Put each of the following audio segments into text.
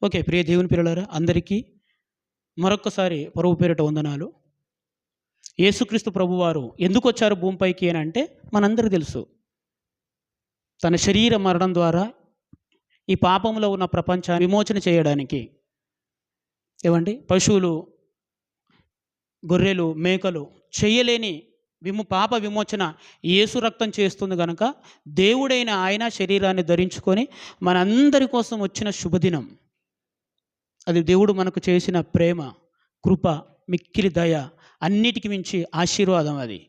Okay. ప్రియ దేవుని పిల్లలారా అందరికీ మరొక్కసారి ప్రభువు పేరిట వందనాలు. యేసుక్రీస్తు ప్రభువారు ఎందుకొచ్చారు భూమిపైకి అనంటే మనందరికీ తెలుసు. తన శరీర మరణం ద్వారా ఈ పాపంలో ఉన్న ప్రపంచాన్ని విమోచన చేయడానికి. పశువులు, గొర్రెలు, మేకలు చేయలేని పాప విమోచన యేసు రక్తం చేస్తుంది గనక దేవుడైన ఆయన శరీరాన్ని ధరించుకొని మనందరి కోసం వచ్చిన శుభదినం. అది దేవుడు మనకు చేసిన ప్రేమ, కృప, మిక్కిలి దయ, అన్నిటికి మించి ఆశీర్వాదం. అది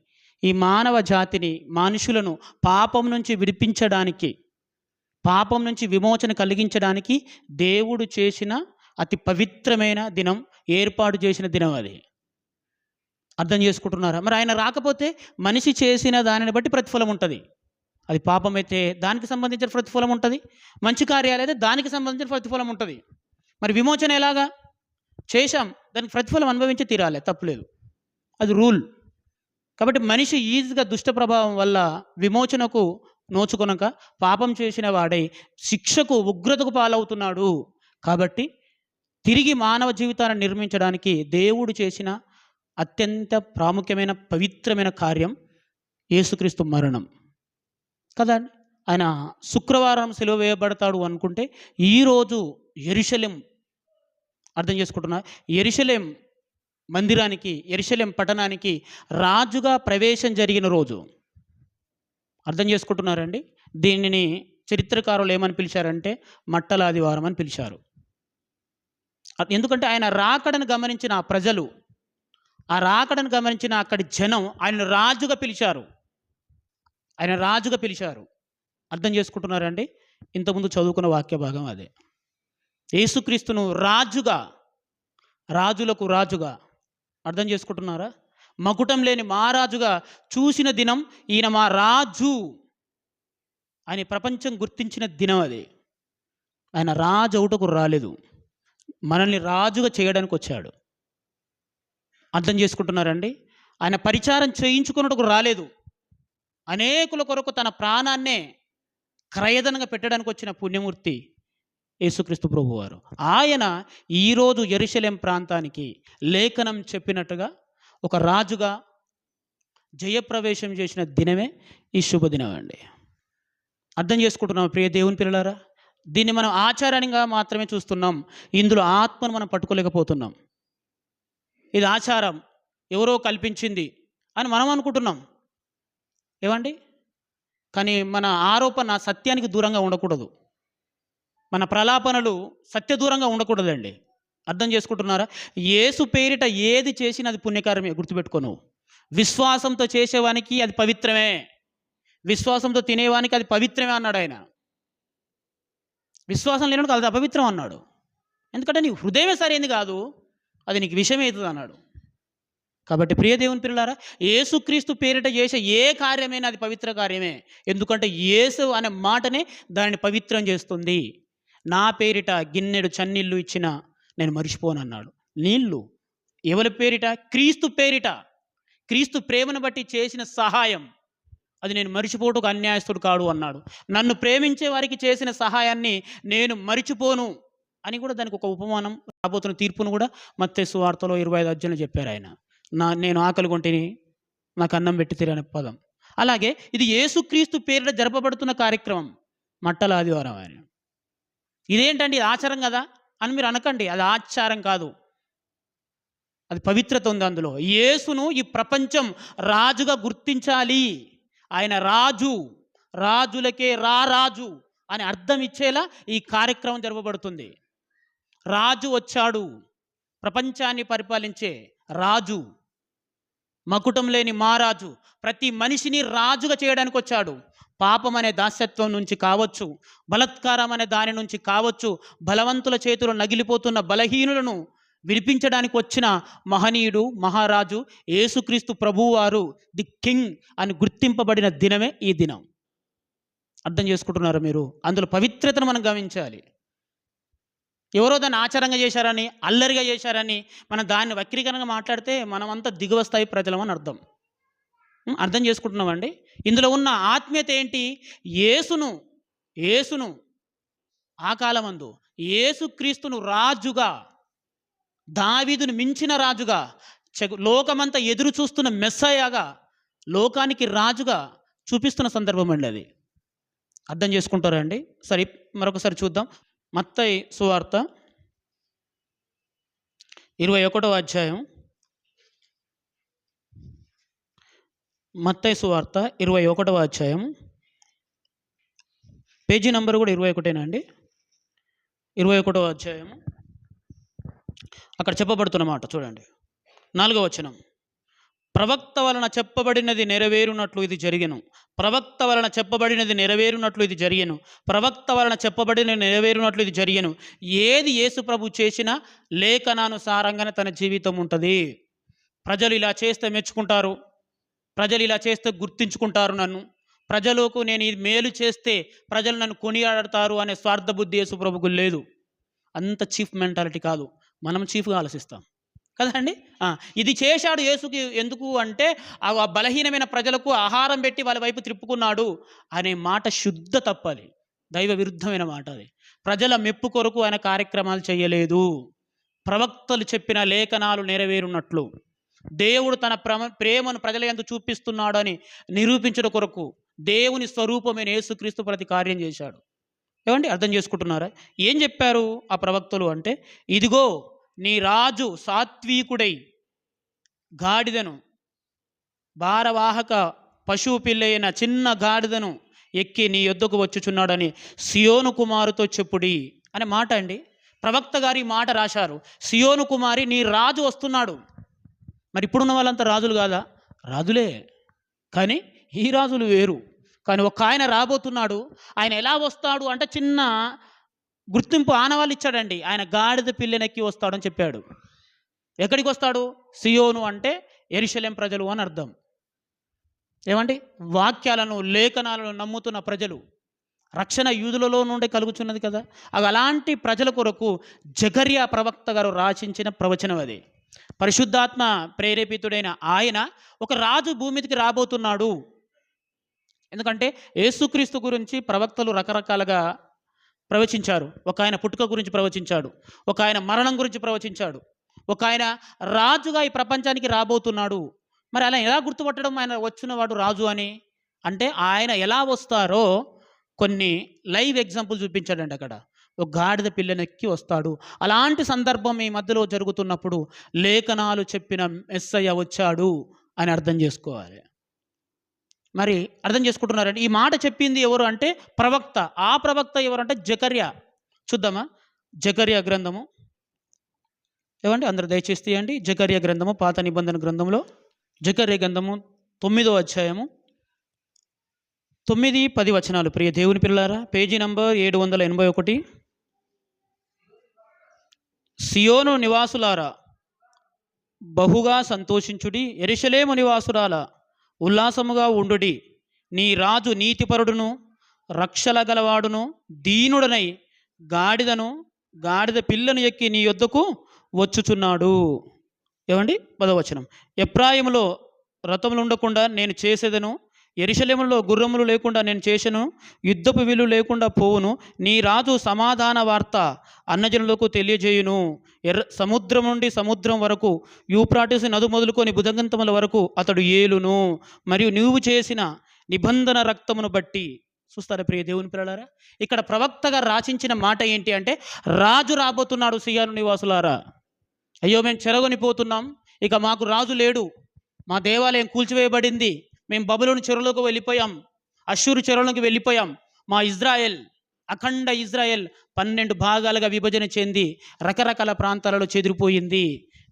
ఈ మానవ జాతిని, మనుషులను పాపం నుంచి విడిపించడానికి, పాపం నుంచి విమోచన కలిగించడానికి దేవుడు చేసిన అతి పవిత్రమైన దినం, ఏర్పాటు చేసిన దినం. అది అర్థం చేసుకుంటున్నారా? మరి ఆయన రాకపోతే మనిషి చేసిన దానిని బట్టి ప్రతిఫలం ఉంటుంది. అది పాపమైతే దానికి సంబంధించిన ప్రతిఫలం ఉంటుంది, మంచి కార్యాలైతే దానికి సంబంధించిన ప్రతిఫలం ఉంటుంది. మరి విమోచన ఎలాగా? చేశాం, దానికి ప్రతిఫలం అనుభవించి తీరాలి, తప్పులేదు, అది రూల్. కాబట్టి మనిషి ఈజీగా దుష్ట ప్రభావం వల్ల విమోచనకు నోచుకొనక పాపం చేసిన వాడై శిక్షకు, ఉగ్రతకు పాలవుతున్నాడు. కాబట్టి తిరిగి మానవ జీవితాన్ని నిర్మించడానికి దేవుడు చేసిన అత్యంత ప్రాముఖ్యమైన పవిత్రమైన కార్యం యేసుక్రీస్తు మరణం కదా. ఆయన శుక్రవారం సిలువ వేయబడతాడు అనుకుంటే ఈరోజు యెరూషలేం, అర్థం చేసుకుంటున్నా, యెరూషలేం మందిరానికి, యెరూషలేం పట్టణానికి రాజుగా ప్రవేశం జరిగిన రోజు. అర్థం చేసుకుంటున్నారండి? దీనిని చరిత్రకారులు ఏమని పిలిచారంటే మట్టల ఆదివారం అని పిలిచారు. ఎందుకంటే ఆయన రాకడను గమనించిన ఆ ప్రజలు, ఆ రాకడను గమనించిన అక్కడి జనం ఆయన రాజుగా పిలిచారు. ఆయన రాజుగా పిలిచారు. అర్థం చేసుకుంటున్నారండి? ఇంతకుముందు చదువుకున్న వాక్య భాగం అదే. యేసుక్రీస్తును రాజుగా, రాజులకు రాజుగా, అర్థం చేసుకుంటున్నారా? మకుటం లేని మహారాజుగా చూసిన దినం, ఈయన మా రాజు అని ప్రపంచం గుర్తించిన దినం అది. ఆయన రాజు అవుటకు రాలేదు, మనల్ని రాజుగా చేయడానికి వచ్చాడు. అర్థం చేసుకుంటున్నారండి? ఆయన పరిచారం చేయించుకున్నట్టుకు రాలేదు, అనేకుల కొరకు తన ప్రాణాన్నే క్రయదనంగా పెట్టడానికి వచ్చిన పుణ్యమూర్తి యేసుక్రీస్తు ప్రభువారు. ఆయన ఈరోజు యెరూషలేం ప్రాంతానికి లేఖనం చెప్పినట్టుగా ఒక రాజుగా జయప్రవేశం చేసిన దినమే ఈ శుభదినం అండి. అర్థం చేసుకుంటున్నాం ప్రియ దేవుని పిల్లలారా? దీన్ని మనం ఆచారంగా మాత్రమే చూస్తున్నాం, ఇందులో ఆత్మను మనం పట్టుకోలేకపోతున్నాం. ఇది ఆచారం, ఎవరో కల్పించింది అని మనం అనుకుంటున్నాం. కానీ మన ఆరోపణ సత్యానికి దూరంగా ఉండకూడదు, మన ప్రలాపనలు సత్య దూరంగా ఉండకూడదండి. అర్థం చేసుకుంటున్నారా? యేసు పేరిట ఏది చేసినా అది పుణ్యకార్యమే, గుర్తుపెట్టుకోను. విశ్వాసంతో చేసేవానికి అది పవిత్రమే, విశ్వాసంతో తినేవానికి అది పవిత్రమే అన్నాడు ఆయన. విశ్వాసం లేనివాడికి అది అపవిత్రం అన్నాడు. ఎందుకంటే నీ హృదయమే సరైనది కాదు, అది నీకు విషయం అవుతుంది అన్నాడు. కాబట్టి ప్రియ దేవుని పిల్లలారా, యేసుక్రీస్తు పేరిట చేసే ఏ కార్యమైనా అది పవిత్ర కార్యమే. ఎందుకంటే యేసు అనే మాటనే దానిని పవిత్రం చేస్తుంది. నా పేరిట గిన్నెడు చన్నీళ్ళు ఇచ్చినా నేను మరిచిపోనన్నాడు. నీళ్ళు ఎవరి పేరిట? క్రీస్తు పేరిట. క్రీస్తు ప్రేమను బట్టి చేసిన సహాయం అది నేను మరిచిపోవటకు అన్యాయస్తుడు కాడు అన్నాడు. నన్ను ప్రేమించే వారికి చేసిన సహాయాన్ని నేను మరిచిపోను అని కూడా దానికి ఒక ఉపమానం, రాబోతున్న తీర్పును కూడా మత్తయి సువార్తలో 25 అధ్యాయంలో చెప్పారు ఆయన. నేను ఆకలి కొంటిని, నాకు అన్నం పెట్టితిరి అనే పదం. అలాగే ఇది యేసుక్రీస్తు పేరిట జరపబడుతున్న కార్యక్రమం, మట్టల ఆదివారం. ఆయన ఇదేంటండి, ఇది ఆచారం కదా అని మీరు అనకండి. అది ఆచారం కాదు, అది పవిత్రత ఉంది అందులో. యేసును ఈ ప్రపంచం రాజుగా గుర్తించాలి. ఆయన రాజు, రాజులకే రాజు అని అర్థం ఇచ్చేలా ఈ కార్యక్రమం జరపబడుతుంది. రాజు వచ్చాడు, ప్రపంచాన్ని పరిపాలించే రాజు, మకుటం లేని మహారాజు, ప్రతి మనిషిని రాజుగా చేయడానికి వచ్చాడు. పాపం అనే దాస్యత్వం నుంచి కావచ్చు, బలత్కారం అనే దాని నుంచి కావచ్చు, బలవంతుల చేతులు నగిలిపోతున్న బలహీనులను విడిపించడానికి వచ్చిన మహనీయుడు, మహారాజు యేసుక్రీస్తు ప్రభువారు, ది కింగ్ అని గుర్తింపబడిన దినమే ఈ దినం. అర్థం చేసుకుంటున్నారు మీరు? అందులో పవిత్రతను మనం గమనించాలి. ఎవరో దాన్ని ఆచారంగా చేశారని, అల్లరిగా చేశారని మనం దాన్ని వక్రీకరణగా మాట్లాడితే మనమంతా దిగువ స్థాయి ప్రజలమని అర్థం. అర్థం చేసుకుంటున్నామండి? ఇందులో ఉన్న ఆత్మీయత ఏంటి? యేసును ఆ కాలమందు యేసుక్రీస్తును రాజుగా, దావీదును మించిన రాజుగా, లోకమంతా ఎదురు చూస్తున్న మెస్సయ్యగా, లోకానికి రాజుగా చూపిస్తున్న సందర్భం అండి అది. అర్థం చేసుకుంటారా అండి? సరే, మరొకసారి చూద్దాం. మత్తయి సువార్త 21వ అధ్యాయం. మత్తయి సువార్త 21వ అధ్యాయం. పేజీ నంబర్ కూడా 21 అండి. 21వ అధ్యాయం. అక్కడ చెప్పబడుతున్న మాట చూడండి. 4వ వచనం. ప్రవక్త వలన చెప్పబడినది నెరవేరునట్లు ఇది జరిగెను. ప్రవక్త వలన చెప్పబడినది నెరవేరునట్లు ఇది జరిగెను. ప్రవక్త వలన చెప్పబడినది నెరవేరునట్లు ఇది జరిగెను. ఏది యేసు ప్రభు చేసినా లేఖనానుసారంగానే తన జీవితం ఉంటుంది. ప్రజలు ఇలా చేస్తే మెచ్చుకుంటారు, ప్రజలు ఇలా చేస్తే గుర్తించుకుంటారు నన్ను, ప్రజలకు నేను ఇది మేలు చేస్తే ప్రజలు నన్ను కొనియాడతారు అనే స్వార్థ బుద్ధి యేసు ప్రభుకు లేదు. అంత చీఫ్ మెంటాలిటీ కాదు, మనం చీఫ్గా ఆలోచిస్తాం కదండి. ఇది చేశాడు యేసుకి ఎందుకు అంటే, ఆ బలహీనమైన ప్రజలకు ఆహారం పెట్టి వాళ్ళ వైపు త్రిప్పుకున్నాడు అనే మాట శుద్ధ తప్పది, దైవ విరుద్ధమైన మాట అది. ప్రజల మెప్పు కొరకు ఆయన కార్యక్రమాలు చేయలేదు. ప్రవక్తలు చెప్పిన లేఖనాలు నెరవేరున్నట్లు, దేవుడు తన ప్రేమను ప్రజల యందు చూపిస్తున్నాడు అని నిరూపించడం కొరకు దేవుని స్వరూపమైన యేసుక్రీస్తు ప్రతి కార్యం చేశాడు. ఏమండి, అర్థం చేసుకుంటున్నారా? ఏం చెప్పారు ఆ ప్రవక్తలు అంటే, ఇదిగో నీ రాజు సాత్వికుడై గాడిదను, భారవాహక పశువు పిల్లైన చిన్న గాడిదను ఎక్కి నీ యొద్దకు వచ్చుచున్నాడని సియోను కుమారుతో చెప్పుడి అనే మాట అండి. ప్రవక్త గారి మాట రాశారు. సియోను కుమారి, నీ రాజు వస్తున్నాడు. మరి ఇప్పుడున్న వాళ్ళంతా రాజులు కాదా? రాజులే, కానీ ఈ రాజులు వేరు. కానీ ఒక ఆయన రాబోతున్నాడు. ఆయన ఎలా వస్తాడు అంటే, చిన్న గుర్తింపు ఆనవాళ్ళు ఇచ్చాడండి. ఆయన గాడిద పిల్లెనెక్కి వస్తాడని చెప్పాడు. ఎక్కడికి వస్తాడు? సియోను అంటే యెరూషలేం ప్రజలు అని అర్థం. ఏమండి, వాక్యాలను లేఖనాలను నమ్ముతున్న ప్రజలు, రక్షణ యూదులలో నుండి కలుగుతున్నది కదా. అలాంటి ప్రజల కొరకు జకర్యా ప్రవక్త గారు రాసించిన ప్రవచనం అది. పరిశుద్ధాత్మ ప్రేరేపితుడైన ఆయన ఒక రాజు భూమి మీదకి రాబోతున్నాడు. ఎందుకంటే యేసుక్రీస్తు గురించి ప్రవక్తలు రకరకాలుగా ప్రవచించారు. ఒక ఆయన పుట్టుక గురించి ప్రవచించాడు, ఒక ఆయన మరణం గురించి ప్రవచించాడు, ఒక ఆయన రాజుగా ఈ ప్రపంచానికి రాబోతున్నాడు. మరి అలా ఎలా గుర్తుపట్టడం ఆయన వచ్చినవాడు రాజు అని అంటే, ఆయన ఎలా వస్తారో కొన్ని లైవ్ ఎగ్జాంపుల్ చూపించాడండి. అక్కడ ఒక గాడిద పిల్లనెక్కి వస్తాడు. అలాంటి సందర్భం ఈ మధ్యలో జరుగుతున్నప్పుడు లేఖనాలు చెప్పిన మెస్సయ్య వచ్చాడు అని అర్థం చేసుకోవాలి. మరి అర్థం చేసుకుంటున్నారండి. ఈ మాట చెప్పింది ఎవరు అంటే ప్రవక్త. ఆ ప్రవక్త ఎవరు అంటే జకర్యా. చూద్దామా జకర్యా గ్రంథము. ఏమండి, అందరూ దయచేసి తీయండి. జకర్యా గ్రంథము, పాత నిబంధన గ్రంథంలో జకర్యా గ్రంథము 9వ అధ్యాయము 9-10 వచనాలు. ప్రియ దేవుని పిల్లారా, పేజీ నంబర్ 781. సియోను నివాసులారా బహుగా సంతోషించుడి, యెరూషలేము నివాసురాల ఉల్లాసముగా ఉండుడి. నీ రాజు నీతిపరుడును రక్షల గలవాడును దీనుడనై గాడిద పిల్లను ఎక్కి నీ యొద్దకు వచ్చుచున్నాడు. ఏమండి, 10వ వచనం. ఎఫ్రాయిములో రథములు ఉండకుండా నేను చేసేదను, యెరూషలేములో గుర్రములు లేకుండా నేను చేసెను, యుద్ధపు విల్లు లేకుండా పోవును. నీ రాజు సమాధాన వార్త అన్నజనులకు తెలియజేయును. సముద్రం నుండి సముద్రం వరకు, యూఫ్రాటీసు నది మొదలుకొని భుజగంతముల వరకు అతడు ఏలును. మరియు నీవు చేసిన నిబంధన రక్తమును బట్టి. చూస్తారా ప్రియ దేవుని పిల్లలారా, ఇక్కడ ప్రవక్తగా రాసించిన మాట ఏంటి అంటే, రాజు రాబోతున్నాడు. సియోను నివాసులారా, అయ్యో మేము చెరగొనిపోతున్నాం, ఇక మాకు రాజు లేడు, మా దేవాలయం కూల్చివేయబడింది, మేము బబులోను చెరువులోకి వెళ్ళిపోయాం, అష్షూరు చెరువులోకి వెళ్ళిపోయాం. మా ఇజ్రాయెల్, అఖండ ఇజ్రాయెల్ 12 భాగాలుగా విభజన చెంది రకరకాల ప్రాంతాలలో చెదిరిపోయింది.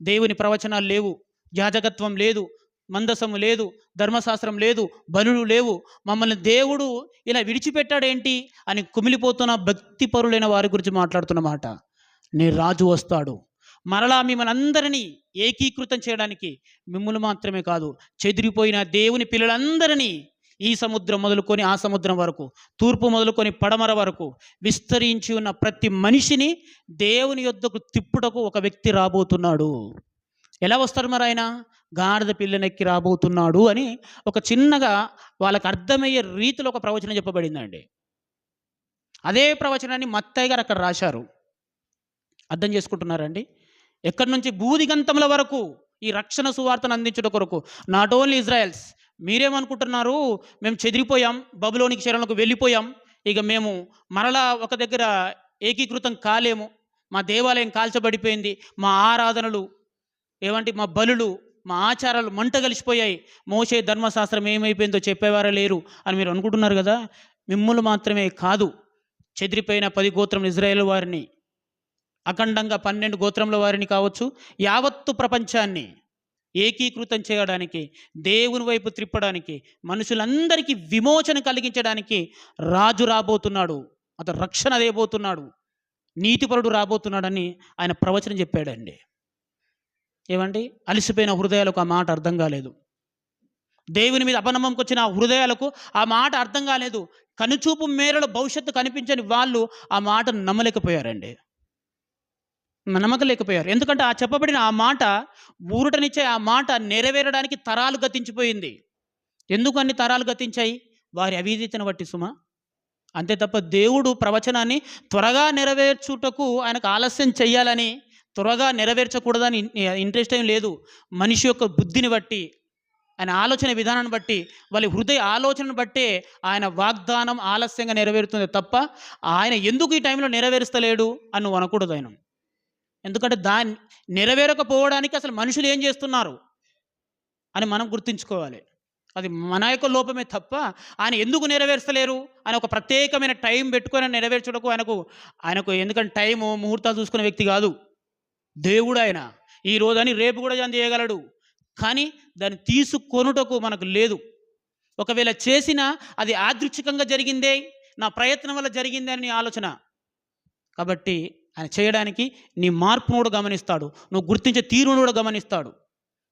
దేవుని ప్రవచనాలు లేవు, యాజకత్వం లేదు, మందసము లేదు, ధర్మశాస్త్రం లేదు, బలులు లేవు. మమ్మల్ని దేవుడు ఇలా విడిచిపెట్టాడేంటి అని కుమిలిపోతున్న భక్తిపరులైన వారి గురించి మాట్లాడుతున్నమాట. నీ రాజు వస్తాడు, మరలా మిమ్మల్ని అందరినీ ఏకీకృతం చేయడానికి, మిమ్మల్ని మాత్రమే కాదు, చెదిరిపోయిన దేవుని పిల్లలందరినీ ఈ సముద్రం మొదలుకొని ఆ సముద్రం వరకు, తూర్పు మొదలుకొని పడమర వరకు విస్తరించి ఉన్న ప్రతి మనిషిని దేవుని యొద్దకు తిప్పుటకు ఒక వ్యక్తి రాబోతున్నాడు. ఎలా వస్తారు మరి ఆయన? గాడిద పిల్లనెక్కి రాబోతున్నాడు అని ఒక చిన్నగా వాళ్ళకి అర్థమయ్యే రీతిలో ఒక ప్రవచనం చెప్పబడిందండి. అదే ప్రవచనాన్ని మత్తయ్య గారు అక్కడ రాశారు. అర్థం చేసుకుంటున్నారండి? ఎక్కడి నుంచి భూదిగంతముల వరకు ఈ రక్షణ సువార్తను అందించడం కొరకు, నాట్ ఓన్లీ ఇజ్రాయెల్స్. మీరేమనుకుంటున్నారు, మేము చెదిరిపోయాం, బబులోనికి చెరలకు వెళ్ళిపోయాం, ఇక మేము మరలా ఒక దగ్గర ఏకీకృతం కాలేము, మా దేవాలయం కాల్చబడిపోయింది, మా ఆరాధనలు ఏమంటే మా బలులు, మా ఆచారాలు మంట కలిసిపోయాయి, మోషే ధర్మశాస్త్రం ఏమైపోయిందో చెప్పేవారే లేరు అని మీరు అనుకుంటున్నారు కదా. మిమ్ములు మాత్రమే కాదు, చెదిరిపోయిన 10 గోత్రం ఇజ్రాయేల్ వారిని, అఖండంగా 12 గోత్రముల వారిని కావచ్చు, యావత్తు ప్రపంచాన్ని ఏకీకృతం చేయడానికి, దేవుని వైపు త్రిప్పడానికి, మనుషులందరికీ విమోచన కలిగించడానికి రాజు రాబోతున్నాడు, అతను రక్షణ దేబోతున్నాడు, నీతిపరుడు రాబోతున్నాడని ఆయన ప్రవచనం చెప్పాడండి. ఏమండి, అలసిపోయిన హృదయాలకు ఆ మాట అర్థం కాలేదు. దేవుని మీద అపనమ్మకంకి వచ్చిన ఆ హృదయాలకు ఆ మాట అర్థం కాలేదు. కనుచూపు మేరలో భవిష్యత్తు కనిపించని వాళ్ళు ఆ మాటను నమ్మలేకపోయారండి, నమ్మకలేకపోయారు. ఎందుకంటే ఆ చెప్పబడిన ఆ మాట, ఊరటనిచ్చే ఆ మాట నెరవేరడానికి తరాలు గతించిపోయింది. ఎందుకు అన్ని తరాలు గతించాయి? వారి అవిధేయతను బట్టి సుమా. అంతే తప్ప దేవుడు ప్రవచనాన్ని త్వరగా నెరవేర్చుటకు ఆయనకు ఆలస్యం చెయ్యాలని, త్వరగా నెరవేర్చకూడదని ఇంట్రెస్ట్ ఏం లేదు. మనిషి యొక్క బుద్ధిని బట్టి, ఆయన ఆలోచన విధానాన్ని బట్టి, వాళ్ళ హృదయ ఆలోచనను బట్టే ఆయన వాగ్దానం ఆలస్యంగా నెరవేరుతుంది తప్ప ఆయన ఎందుకు ఈ టైంలో నెరవేరుస్తలేడు అని నువ్వు అనకూడదు ఆయన. ఎందుకంటే దాన్ని నెరవేరకపోవడానికి అసలు మనుషులు ఏం చేస్తున్నారు అని మనం గుర్తుంచుకోవాలి. అది మన యొక్క లోపమే తప్ప ఆయన ఎందుకు నెరవేర్చలేరు అని ఒక ప్రత్యేకమైన టైం పెట్టుకొని నెరవేర్చడానికి ఆయనకు ఎందుకంటే టైము ముహూర్తాలు చూసుకునే వ్యక్తి కాదు దేవుడు. ఆయన ఈ రోజని రేపు కూడా ఆయన చేయగలడు, కానీ దాన్ని తీసుకొనుటకు మనకు లేదు. ఒకవేళ చేసినా అది యాదృచ్ఛికంగా జరిగిందే, నా ప్రయత్నం వల్ల జరిగిందే అని ఆలోచన. కాబట్టి ఆయన చేయడానికి నీ మార్పును కూడా గమనిస్తాడు, నువ్వు గుర్తించే తీరును కూడా గమనిస్తాడు,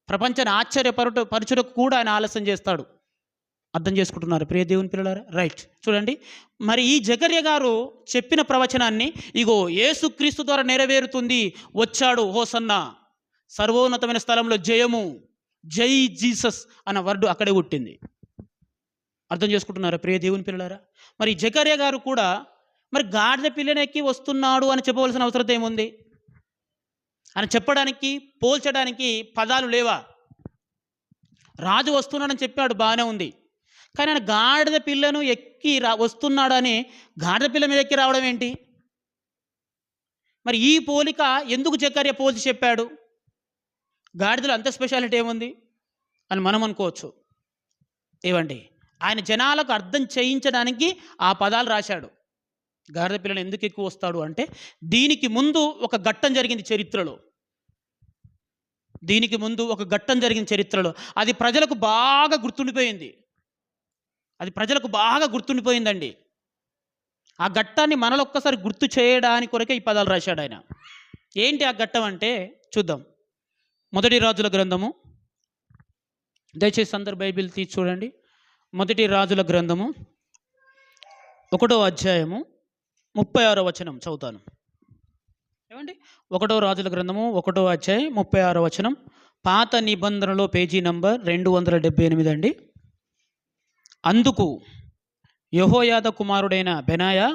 ప్రపంచాన్ని ఆశ్చర్యపరచుటకు కూడా ఆయన ఆలస్యం చేస్తాడు. అర్థం చేసుకుంటున్నారు ప్రియ దేవుని పిల్లలారా? రైట్, చూడండి. మరి ఈ జకర్యా గారు చెప్పిన ప్రవచనాన్ని ఇగో యేసుక్రీస్తు ద్వారా నెరవేరుతుంది, వచ్చాడు, హోసన్నా, సర్వోన్నతమైన స్థలంలో జయము, జై జీసస్ అన్న వర్డ్ అక్కడే పుట్టింది. అర్థం చేసుకుంటున్నారా ప్రియ దేవుని పిల్లలారా? మరి జకర్యా గారు కూడా మరి గాడిద పిల్లనెక్కి వస్తున్నాడు అని చెప్పవలసిన అవసరం ఏముంది? అని చెప్పడానికి, పోల్చడానికి పదాలు లేవా? రాజు వస్తున్నాడని చెప్పాడు, బాగానే ఉంది, కానీ ఆయన గాడిద పిల్లను ఎక్కి వస్తున్నాడని గాడిద పిల్ల మీద ఎక్కి రావడం ఏంటి? మరి ఈ పోలిక ఎందుకు జకర్యా పోల్చి చెప్పాడు? గాడిదలో అంత స్పెషాలిటీ ఏముంది అని మనం అనుకోవచ్చు. ఏవండి, ఆయన జనాలకు అర్థం చేయించడానికి ఆ పదాలు రాశాడు. గాడిద పిల్లను ఎందుకు ఎక్కువ వస్తాడు అంటే, దీనికి ముందు ఒక ఘట్టం జరిగింది చరిత్రలో, దీనికి ముందు ఒక ఘట్టం జరిగిన చరిత్రలో అది ప్రజలకు బాగా గుర్తుండిపోయింది, అది ప్రజలకు బాగా గుర్తుండిపోయిందండి. ఆ ఘట్టాన్ని మనలో ఒక్కసారి గుర్తు చేయడానికి కొరకే ఈ పదాలు రాశాడు ఆయన. ఏంటి ఆ ఘట్టం అంటే చూద్దాం. మొదటి రాజుల గ్రంథము, దయచేసి అందరు బైబిల్ తీసి చూడండి. మొదటి రాజుల గ్రంథము 1వ అధ్యాయము 36వ వచనం చదువుతాను. ఏమండి, 1వ రాజుల గ్రంథము 1వ అధ్యాయం 36వ వచనం, పాత నిబంధనలో పేజీ నంబర్ 278 అండి. అందుకు యెహోయాదా కుమారుడైన బెనాయా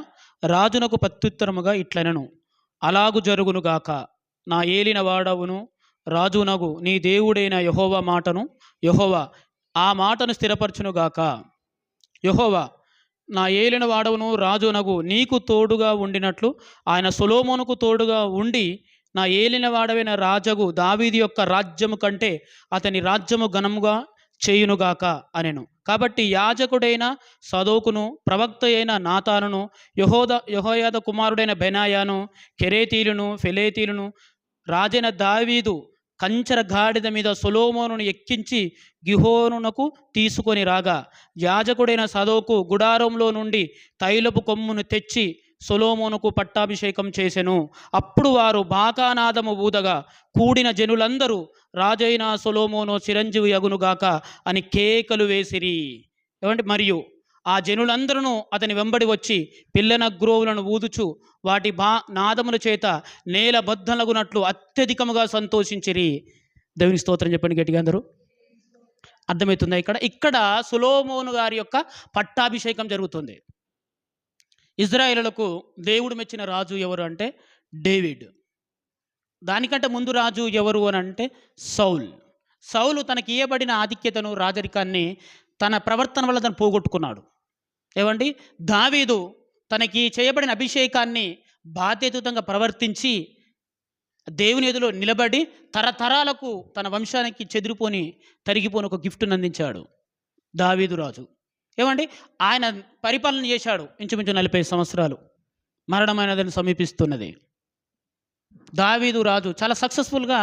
రాజునకు ప్రత్యుత్తరముగా ఇట్లనెను, అలాగు జరుగునుగాక, నా ఏలిన వాడవును రాజునగు నీ దేవుడైన యెహోవా మాటను, యెహోవా ఆ మాటను స్థిరపరచునుగాక. యెహోవా నా ఏలిన వాడవును రాజునగు నీకు తోడుగా ఉండినట్లు ఆయన సొలొమోనుకు తోడుగా ఉండి నా ఏలిన వాడవైన రాజగు దావీదు యొక్క రాజ్యము కంటే అతని రాజ్యము ఘనముగా చేయునుగాక అనెను. కాబట్టి యాజకుడైన సదోకును, ప్రవక్త అయిన నాతానును, యెహోయాదా కుమారుడైన బెనాయాను, కెరేతీలును, ఫెలేతీలును, రాజైన దావీదు కంచర గాడిద మీద సొలొమోనును ఎక్కించి గిహోనునకు తీసుకొని రాగా, యాజకుడైన సదోకు గుడారంలో నుండి తైలపు కొమ్మును తెచ్చి సొలొమోనుకు పట్టాభిషేకం చేసెను. అప్పుడు వారు బాకానాదము ఊదగా కూడిన జనులందరూ రాజైన సొలొమోను చిరంజీవి యగునుగాక అని కేకలు వేసిరి. ఏమంటే, మరియు ఆ జనులందరూ అతని వెంబడి వచ్చి పిల్లన గ్రోవులను ఊదుచు వాటి నాదముల చేత నేల బద్దలగునట్లు అత్యధికముగా సంతోషించిరి. దేవుని స్తోత్రం చెప్పండి గట్టిగా అందరూ. అర్థమవుతుందా? ఇక్కడ సొలొమోను గారి యొక్క పట్టాభిషేకం జరుగుతుంది. ఇజ్రాయేలులకు దేవుడు మెచ్చిన రాజు ఎవరు అంటే డేవిడ్. దానికంటే ముందు రాజు ఎవరు అని అంటే సౌల్. సౌలు తనకి ఇయ్యబడిన ఆధిక్యతను, రాజరికాన్ని తన ప్రవర్తన వల్ల తను పోగొట్టుకున్నాడు. ఏవండి, దావీదు తనకి చేయబడిన అభిషేకాన్ని బాధ్యతాయుతంగా ప్రవర్తించి దేవుని ఎదులో నిలబడి తరతరాలకు తన వంశానికి చెదిరిపోని తరిగిపోని ఒక గిఫ్ట్ని అందించాడు దావీదు రాజు. ఏమండి, ఆయన పరిపాలన చేశాడు ఇంచుమించు 40 సంవత్సరాలు. మరణమైనదని సమీపిస్తున్నది. దావీదు రాజు చాలా సక్సెస్ఫుల్గా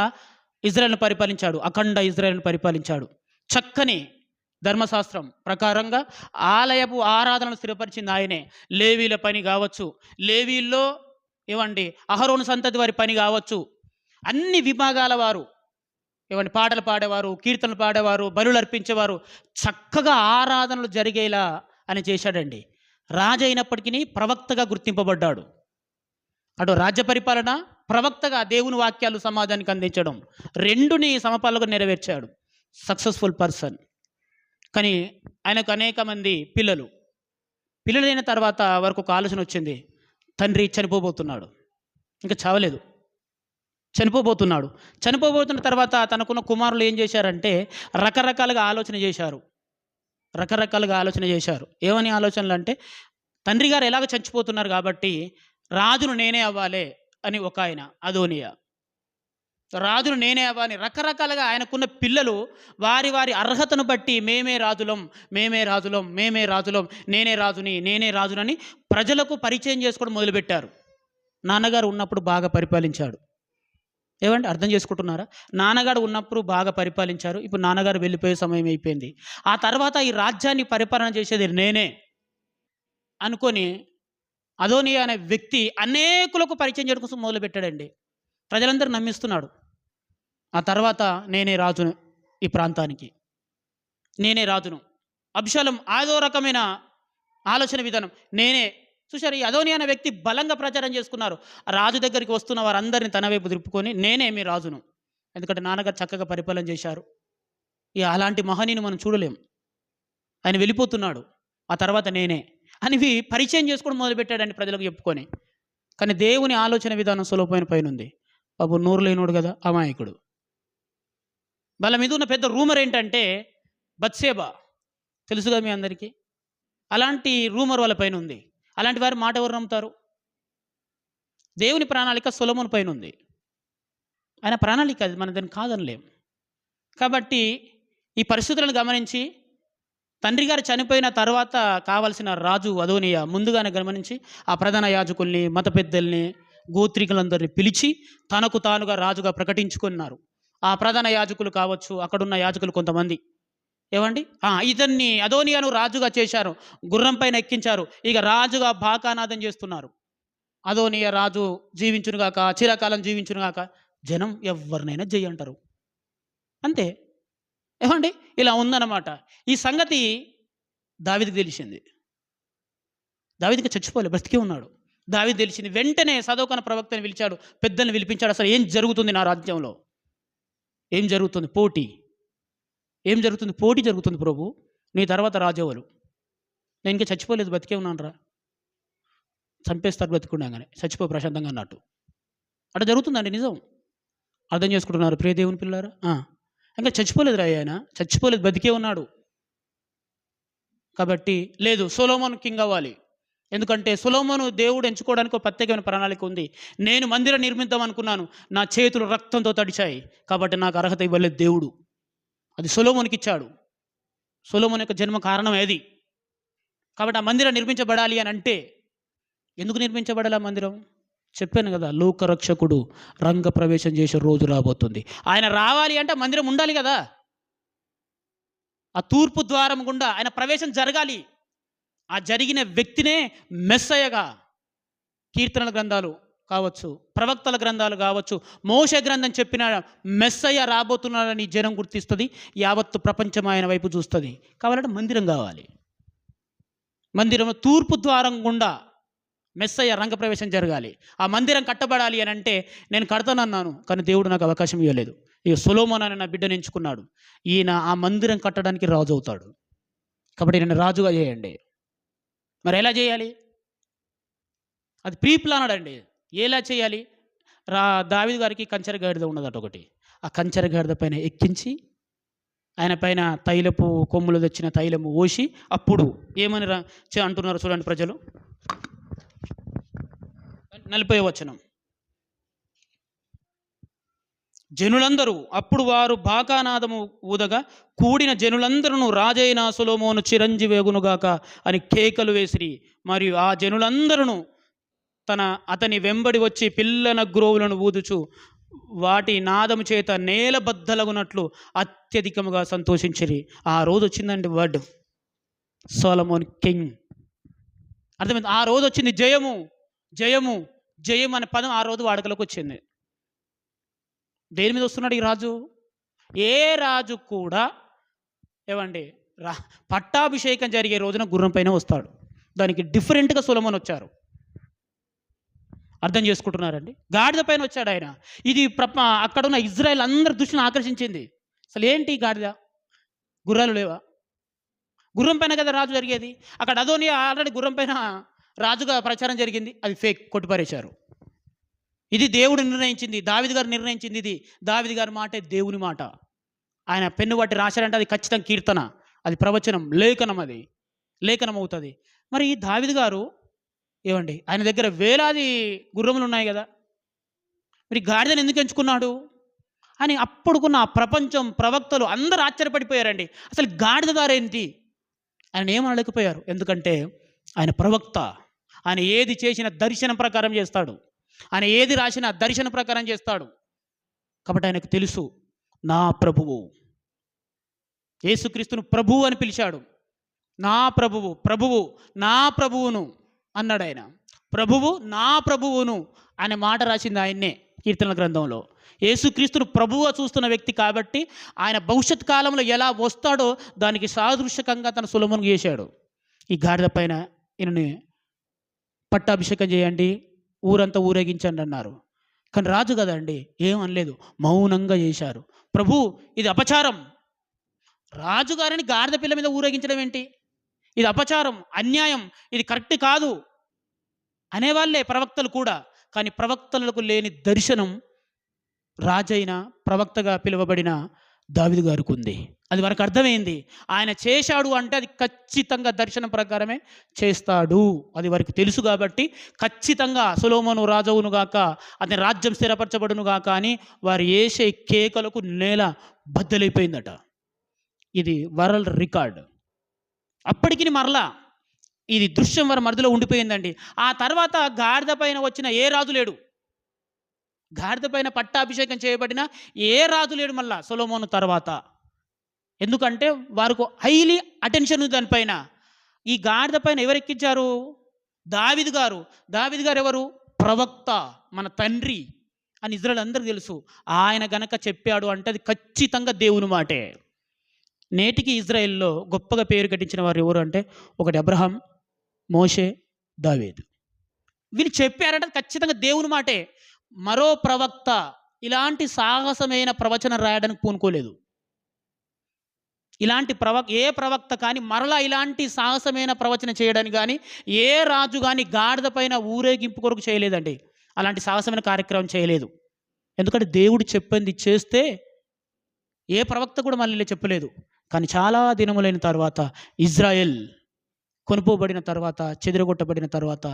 ఇజ్రాయెల్ను పరిపాలించాడు. అఖండ ఇజ్రాయెల్ను పరిపాలించాడు. చక్కని ధర్మశాస్త్రం ప్రకారంగా ఆలయపు ఆరాధనను స్థిరపరిచింది ఆయనే. లేవీల పని కావచ్చు, లేవీల్లో ఏమండి అహరోను సంతతి వారి పని కావచ్చు, అన్ని విభాగాల వారు ఏమండి పాటలు పాడేవారు, కీర్తనలు పాడేవారు, బలులు అర్పించేవారు, చక్కగా ఆరాధనలు జరిగేలా అని చేశాడండి. రాజు అయినప్పటికీ ప్రవక్తగా గుర్తింపబడ్డాడు. అటు రాజ్య పరిపాలన, ప్రవక్తగా దేవుని వాక్యాలు సమాజానికి అందించడం, రెండుని సమపాలుగా నెరవేర్చాడు. Successful person. కానీ ఆయనకు అనేక మంది పిల్లలైన తర్వాత వరకు ఒక ఆలోచన వచ్చింది. తండ్రి చనిపోబోతున్నాడు, ఇంకా చావలేదు, చనిపోబోతున్న తర్వాత తనకున్న కుమారులు ఏం చేశారంటే రకరకాలుగా ఆలోచన చేశారు. ఏమని ఆలోచనలు అంటే, తండ్రి గారు ఎలాగ చచ్చిపోతున్నారు కాబట్టి రాజును నేనే అవ్వాలి అని ఒక ఆయన అదోనియా. రాజును నేనే అవ్వాలి. రకరకాలుగా ఆయనకున్న పిల్లలు వారి వారి అర్హతను బట్టి మేమే రాజులం, నేనే రాజునని ప్రజలకు పరిచయం చేసుకోవడం మొదలుపెట్టారు. నాన్నగారు ఉన్నప్పుడు బాగా పరిపాలించాడు. ఏమంటే అర్థం చేసుకుంటున్నారా? నాన్నగారు ఉన్నప్పుడు బాగా పరిపాలించారు. ఇప్పుడు నాన్నగారు వెళ్ళిపోయే సమయం అయిపోయింది. ఆ తర్వాత ఈ రాజ్యాన్ని పరిపాలన చేసేది నేనే అనుకొని అదోనియా అనే వ్యక్తి అనేకులకు పరిచయం చేయడం కోసం మొదలుపెట్టాడండి. ప్రజలందరూ నమ్మిస్తున్నాడు. ఆ తర్వాత నేనే రాజును, ఈ ప్రాంతానికి నేనే రాజును. అబ్షాలోము ఆదో రకమైన ఆలోచన విధానం. నేనే చూశారు. ఈ అదోనియా అనే వ్యక్తి బలంగా ప్రచారం చేసుకున్నారు. రాజు దగ్గరికి వస్తున్న వారందరినీ తన వైపు తిప్పుకొని నేనే మీ రాజును. ఎందుకంటే నాన్నగారు చక్కగా పరిపాలన చేశారు. ఇక అలాంటి మహనీయుని మనం చూడలేం. ఆయన వెళ్ళిపోతున్నాడు, ఆ తర్వాత నేనే అని పరిచయం చేసుకోవడం మొదలుపెట్టాడండి ప్రజలకు చెప్పుకొని. కానీ దేవుని ఆలోచన విధానం సులభమైన పైన ఉంది. బాబు నోరు లేనోడు కదా, అమాయకుడు. వాళ్ళ మీద ఉన్న పెద్ద రూమర్ ఏంటంటే బత్సేబా, తెలుసుగా మీ అందరికీ. అలాంటి రూమర్ వాళ్ళ పైన ఉంది. అలాంటి వారి మాట ఎవరు నమ్ముతారు? దేవుని ప్రణాళిక సొలొమోను పైన ఉంది. ఆయన ప్రణాళిక అది, మన దాన్ని కాదనలేం. కాబట్టి ఈ పరిస్థితులను గమనించి తండ్రి గారు చనిపోయిన తర్వాత కావలసిన రాజు అదోనియా ముందుగానే గమనించి ఆ ప్రధాన యాజకుల్ని, మత పెద్దల్ని, గోత్రికులందరినీ పిలిచి తనకు తానుగా రాజుగా ప్రకటించుకున్నారు. ఆ ప్రధాన యాజకులు కావచ్చు, అక్కడున్న యాజకులు కొంతమంది ఏమండి ఇతన్ని అదోనియాను రాజుగా చేశారు, గుర్రం పైన ఎక్కించారు. ఇక రాజుగా బాకానాదం చేస్తున్నారు. అదోనియా రాజు జీవించునుగాక, చిరకాలం జీవించునుగాక. జనం ఎవరినైనా జై అంటారు, అంతే. ఏమండి ఇలా ఉందన్నమాట. ఈ సంగతి దావీదుకి తెలిసింది. దావీదుకి చచ్చిపోలే, బ్రతికే ఉన్నాడు. దావీదు తెలిసింది. వెంటనే సదోకన ప్రవక్తని పిలిచాడు, పెద్దల్ని పిలిపించాడు. అసలు ఏం జరుగుతుంది నా రాజ్యంలో? ఏం జరుగుతుంది? పోటీ జరుగుతుంది ప్రభు. నీ తర్వాత రాజెవరు? నేను ఇంకా చచ్చిపోలేదు, బతికే ఉన్నాను రా. చంపేస్తారు బతికుండగానే, చచ్చిపో ప్రశాంతంగా అన్నట్టు. అట్లా జరుగుతుందండి, నిజం. అర్థం చేసుకుంటున్నారు ప్రియ దేవుని పిల్లారా? ఇంకా చచ్చిపోలేదు రా, ఆయన చచ్చిపోలేదు, బతికే ఉన్నాడు. కాబట్టి లేదు, సొలొమోను కింగ్ అవ్వాలి. ఎందుకంటే సొలొమోను దేవుడు ఎంచుకోవడానికి ఒక ప్రత్యేకమైన ప్రణాళిక ఉంది. నేను మందిరం నిర్మిద్దాం అనుకున్నాను, నా చేతులు రక్తంతో తడిచాయి, కాబట్టి నాకు అర్హత ఇవ్వలేదు దేవుడు. అది సొలొమోనుకి ఇచ్చాడు. సొలొమోను యొక్క జన్మ కారణం ఏది. కాబట్టి ఆ మందిరం నిర్మించబడాలి అని అంటే, ఎందుకు నిర్మించబడాలి ఆ మందిరం? చెప్పాను కదా, లోకరక్షకుడు రంగ ప్రవేశం చేసే రోజు రాబోతుంది. ఆయన రావాలి అంటే మందిరం ఉండాలి కదా. ఆ తూర్పు ద్వారం గుండా ఆయన ప్రవేశం జరగాలి. ఆ జరిగిన వ్యక్తినే మెస్సయ్యగా కీర్తనల గ్రంథాలు కావచ్చు, ప్రవక్తల గ్రంథాలు కావచ్చు, మోషే గ్రంథం చెప్పిన మెస్సయ్య రాబోతున్నాడని జనం గుర్తిస్తుంది. యావత్తు ప్రపంచం ఆయన వైపు చూస్తుంది. కావాలంటే మందిరం కావాలి. మందిరం తూర్పు ద్వారం గుండా మెస్సయ్య రంగప్రవేశం జరగాలి. ఆ మందిరం కట్టబడాలి అని అంటే నేను కడతానన్నాను, కానీ దేవుడు నాకు అవకాశం ఇవ్వలేదు. ఇక సొలొమోను అనే నా బిడ్డను ఎంచుకున్నాడు. ఈయన ఆ మందిరం కట్టడానికి రాజు అవుతాడు. కాబట్టి నేను రాజుగా చేయండి. మరి ఎలా చేయాలి? అది ప్రీ ప్లానడ్ అండి. ఎలా చేయాలి? రా దావీదు గారికి కంచెర గాడిద ఉన్నదట ఒకటి. ఆ కంచెర గాడిద పైన ఎక్కించి ఆయన పైన తైలపు కొమ్ములు తెచ్చిన తైలము పోసి అప్పుడు ఏమని అంటున్నారు చూడండి ప్రజలు. 40వ వచనం. జనులందరూ అప్పుడు వారు బాకానాదము ఊదగా కూడిన జనులందరూ రాజైన సొలొమోను చిరంజీవేగునుగాక అని కేకలు వేసిరి. మరియు ఆ జనులందరూ అతని వెంబడి వచ్చి పిల్లన గ్రోవులను ఊదుచు వాటి నాదము చేత నేల బద్దలగునట్లు అత్యధికముగా సంతోషించిరి. ఆ రోజు వచ్చిందండి వర్డ్ సొలొమోన్ కింగ్. అర్థమైంది? ఆ రోజు వచ్చింది జయము జయము జయం అనే పదం ఆ రోజు వాడుకలోకి వచ్చింది. దేని మీద వస్తున్నాడు ఈ రాజు? ఏ రాజు కూడా ఏమండి పట్టాభిషేకం జరిగే రోజున గుర్రం పైన వస్తాడు. దానికి డిఫరెంట్గా సొలొమోన్ వచ్చారు. అర్థం చేసుకుంటున్నారండి? గాడిద పైన వచ్చాడు ఆయన. ఇది అక్కడున్న ఇజ్రాయెల్ అందరి దృష్టిని ఆకర్షించింది. అసలు ఏంటి గాడిద? గుర్రాలు లేవా? గుర్రం పైన కదా రాజు జరిగేది. అక్కడ అదోనియా ఆల్రెడీ గుర్రం పైన రాజుగా ప్రచారం జరిగింది. అది ఫేక్, కొట్టిపారేశారు. ఇది దేవుడు నిర్ణయించింది, దావీదు గారు నిర్ణయించింది. ఇది దావీదు గారి మాటే దేవుని మాట. ఆయన పెన్ను బట్టి రాశారంటే అది ఖచ్చితంగా కీర్తన, అది ప్రవచనం, లేఖనం, అది లేఖనం అవుతుంది. మరి ఈ దావీదు గారు ఏమండి ఆయన దగ్గర వేలాది గుర్రములు ఉన్నాయి కదా, మరి గాడిదను ఎందుకు ఎంచుకున్నాడు అని అప్పుడుకున్న ఆ ప్రపంచం ప్రవక్తలు అందరూ ఆశ్చర్యపడిపోయారండి. అసలు గాడిద గారేంటి? ఆయన ఏమనలేకపోయారు. ఎందుకంటే ఆయన ప్రవక్త. ఆయన ఏది చేసిన దర్శనం ప్రకారం చేస్తాడు. ఆయన ఏది రాసినా దర్శన ప్రకారం చేస్తాడు. కాబట్టి ఆయనకు తెలుసు నా ప్రభువు. యేసుక్రీస్తును ప్రభువు అని పిలిచాడు. నా ప్రభువు, ప్రభువు నా ప్రభువును అన్నాడు ఆయన. ప్రభువు నా ప్రభువును అనే మాట రాసింది ఆయన్నే కీర్తనల గ్రంథంలో. యేసుక్రీస్తును ప్రభువుగా చూస్తున్న వ్యక్తి కాబట్టి ఆయన భవిష్యత్ కాలంలో ఎలా వస్తాడో దానికి సాదృశ్యకంగా తన సొలొమోను చేశాడు. ఈ గాడిద పైన ఈయనని పట్టాభిషేకం చేయండి, ఊరంతా ఊరేగించండి అన్నారు. కానీ రాజు కదండి, ఏమనలేదు, మౌనంగా చేశారు. ప్రభు ఇది అపచారం, రాజుగారిని గాడిద పిల్ల మీద ఊరేగించడం ఏంటి? ఇది అపచారం, అన్యాయం, ఇది కరెక్ట్ కాదు అనేవాళ్ళే ప్రవక్తలు కూడా. కానీ ప్రవక్తలకు లేని దర్శనం రాజైన ప్రవక్తగా పిలువబడిన దావీదు గారికి ఉంది. అది వరకు అర్థమైంది. ఆయన చేశాడు అంటే అది ఖచ్చితంగా దర్శనం ప్రకారమే చేస్తాడు. అది వారికి తెలుసు కాబట్టి ఖచ్చితంగా సొలొమోను రాజవును గాక, అతని రాజ్యం స్థిరపరచబడును గాక అని వారు వేసే కేకలకు నేల బద్దలైపోయిందట. ఇది వరల్డ్ రికార్డ్. అప్పటికి మరలా ఇది దృశ్యం వారి మధ్యలో ఉండిపోయిందండి. ఆ తర్వాత గాడిద పైన వచ్చిన ఏ రాజు లేడు, గాడిద పైన పట్టాభిషేకం చేయబడిన ఏ రాజు లేడు మళ్ళా సొలొమోను తర్వాత. ఎందుకంటే వారికి హైలీ అటెన్షన్ ఉంది దానిపైన. ఈ గాడిద పైన ఎవరు ఎక్కించారు? దావీదు గారు. దావీదు గారు ఎవరు? ప్రవక్త, మన తండ్రి అని ఇజ్రాయెల్ అందరికీ తెలుసు. ఆయన గనక చెప్పాడు అంటే అది ఖచ్చితంగా దేవుని మాటే. నేటికి ఇజ్రాయెల్లో గొప్పగా పేరు కట్టించిన వారు ఎవరు అంటే ఒకటి అబ్రహాం, మోషే, దావీదు. వీళ్ళు చెప్పారంటే ఖచ్చితంగా దేవుని మాటే. మరో ప్రవక్త ఇలాంటి సాహసమైన ప్రవచనం రాయడానికి పూనుకోలేదు. ఇలాంటి ఏ ప్రవక్త కానీ మరలా ఇలాంటి సాహసమైన ప్రవచనం చేయడానికి కానీ ఏ రాజు కానీ గాడిద పైన ఊరేగింపు కొరకు చేయలేదండి. అలాంటి సాహసమైన కార్యక్రమం చేయలేదు. ఎందుకంటే దేవుడు చెప్పింది చేస్తే ఏ ప్రవక్త కూడా మళ్ళీ చెప్పలేదు. కానీ చాలా దినములైన తర్వాత ఇజ్రాయెల్ కొనుపోబడిన తర్వాత, చెదిరగొట్టబడిన తర్వాత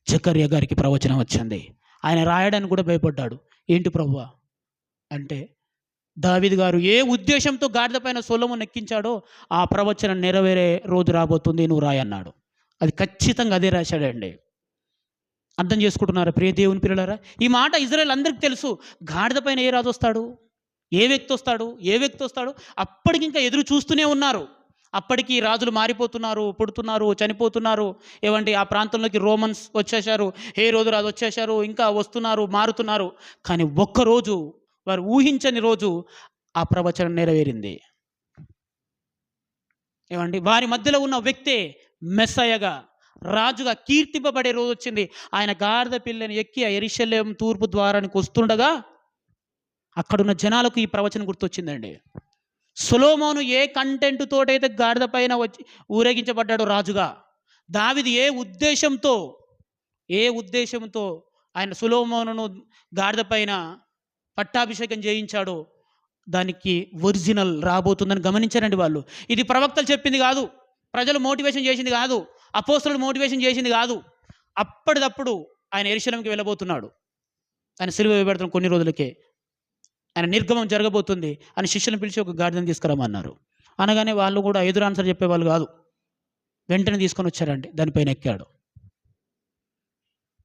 జకర్యా గారికి ప్రవచనం వచ్చింది. ఆయన రాయడానికి కూడా భయపడ్డాడు. ఏంటి ప్రభువా అంటే, దావీదు గారు ఏ ఉద్దేశంతో గాడిద పైన సొలొమోను ఎక్కించాడో ఆ ప్రవచనం నెరవేరే రోజు రాబోతుంది, నువ్వు రాయన్నాడు. అది ఖచ్చితంగా అదే రాశాడండి. అర్థం చేసుకుంటున్నారా ప్రియ దేవుని పిల్లలారా? ఈ మాట ఇజ్రాయెల్ అందరికీ తెలుసు. గాడిద పైన ఏ రాజు వస్తాడు, ఏ వ్యక్తి వస్తాడు, ఏ వ్యక్తి వస్తాడు, అప్పటికి ఇంకా ఎదురు చూస్తూనే ఉన్నారు. అప్పటికి రాజులు మారిపోతున్నారు, పుడుతున్నారు, చనిపోతున్నారు. ఏమంటే ఆ ప్రాంతంలోకి రోమన్స్ వచ్చేశారు, హేరోదు రాజు వచ్చేశారు, ఇంకా వస్తున్నారు, మారుతున్నారు. కానీ ఒక్కరోజు వారు ఊహించని రోజు ఆ ప్రవచనం నెరవేరింది. ఏమండి వారి మధ్యలో ఉన్న వ్యక్తే మెస్సయగా, రాజుగా కీర్తింపబడే రోజు వచ్చింది. ఆయన గాడిద పిల్లని ఎక్కి ఆ యెరూషలేము తూర్పు ద్వారానికి వస్తుండగా అక్కడున్న జనాలకు ఈ ప్రవచనం గుర్తొచ్చిందండి. సొలొమోను ఏ కంటెంట్ తోటైతే గాడిద పైన వచ్చి ఊరేగించబడ్డాడు రాజుగా, దావీదు ఏ ఉద్దేశంతో ఆయన సొలొమోనును గాడిద పైన పట్టాభిషేకం చేయించాడో దానికి ఒరిజినల్ రాబోతుందని గమనించారండి వాళ్ళు. ఇది ప్రవక్తలు చెప్పింది కాదు, ప్రజలు మోటివేషన్ చేసింది కాదు, అపోస్తలులు మోటివేషన్ చేసింది కాదు. అప్పటిదప్పుడు ఆయన యెరూషలేముకి వెళ్ళబోతున్నాడు. ఆయన సిలువ వేయబడుతున్న కొన్ని రోజులకే ఆయన నిర్గమం జరగబోతుంది అని శిష్యులను పిలిచి ఒక గాడిదను తీసుకురమ్మన్నారు. అనగానే వాళ్ళు కూడా ఎదురు ఆన్సర్ చెప్పేవాళ్ళు కాదు, వెంటనే తీసుకొని వచ్చారండి. దానిపైన ఎక్కాడు.